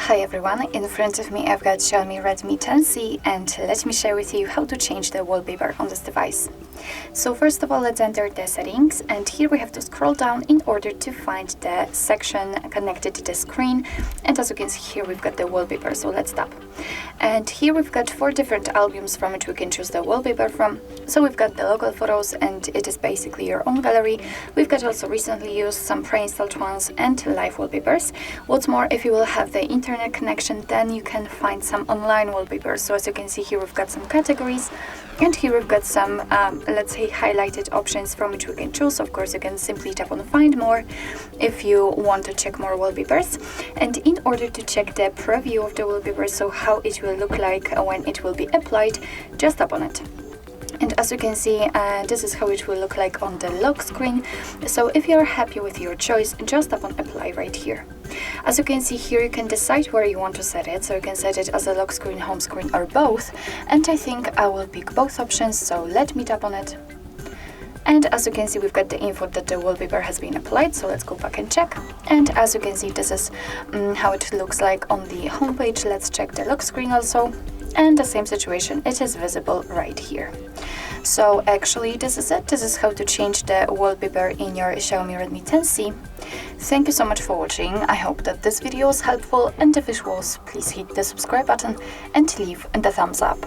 Hi everyone, in front of me I've got Xiaomi Redmi 10C and let me share with you how to change the wallpaper on this device. So first of all, let's enter the settings, and here we have to scroll down in order to find the section connected to the screen, and as you can see here we've got the wallpaper, so let's tap. And here we've got 4 different albums from which we can choose the wallpaper from. So we've got the local photos, and it is basically your own gallery. We've got also recently used, some pre-installed ones, and live wallpapers. What's more, if you will have the internet connection, then you can find some online wallpapers. So as you can see here we've got some categories, and here we've got some let's say highlighted options from which we can choose. Of course, you can simply tap on find more if you want to check more wallpapers. And in order to check the preview of the wallpaper, so how it will look like when it will be applied, just tap on it. And as you can see, this is how it will look like on the lock screen. So if you're happy with your choice, just tap on apply right here. As you can see here, you can decide where you want to set it. So you can set it as a lock screen, home screen, or both. And I think I will pick both options, so let me tap on it. And as you can see, we've got the info that the wallpaper has been applied, so let's go back and check. And as you can see, this is how it looks like on the home page. Let's check the lock screen also. And the same situation, it is visible right here. So actually this is it. This is how to change the wallpaper in your Xiaomi Redmi 10C. Thank you so much for watching. I hope that this video was helpful, and if it was, please hit the subscribe button and leave the thumbs up.